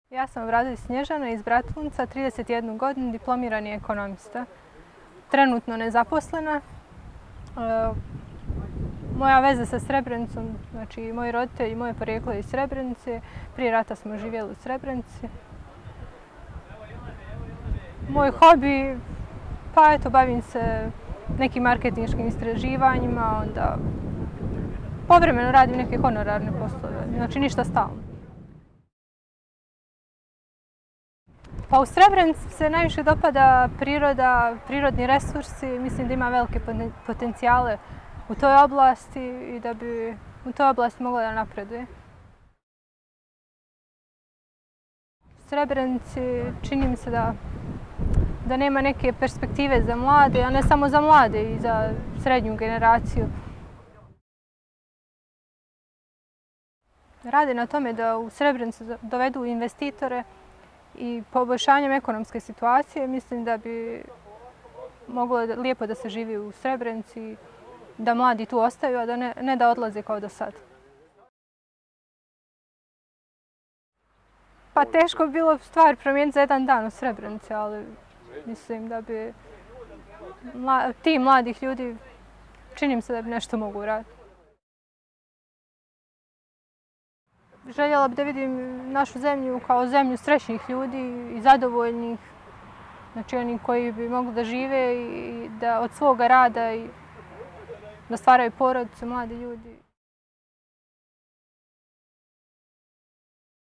Ja sam Obradović Snježana iz Bratunca, 31 godinu, diplomirani ekonomista. Trenutno nezaposlena. Moja veza sa Srebrenicom, znači moji roditelji i moje porijeklo je iz Srebrenice. Prije rata smo živjeli u Srebrenici. Moj hobi, pa eto, bavim se nekim marketinškim istraživanjima, onda povremeno radim neke honorarne poslove, znači ništa stalno. Pa u Srebrenici se najviše dopada priroda, prirodni resursi. Mislim da ima velike potencijale u toj oblasti i da bi u toj oblasti mogla da napreduje. U Srebrenici čini mi se da nema neke perspektive za mlade, a ne samo za mlade, i za srednju generaciju. Rade na tome da u Srebrenicu dovedu investitore i poboljšanjem ekonomske situacije mislim da bi moglo lijepo da se živi u Srebrenici, da mladi tu ostaju, a da ne da odlaze kao do sad. Pa teško bi bilo stvar promijeniti za jedan dan u Srebrenici, ali mislim da bi ti mladih ljudi, čini mi se da bi nešto mogu uraditi. Željela bih da vidim našu zemlju kao zemlju srećnih ljudi i zadovoljnih, znači oni koji bi mogli da žive i da od svoga rada i da stvaraju porodice, mladi ljudi.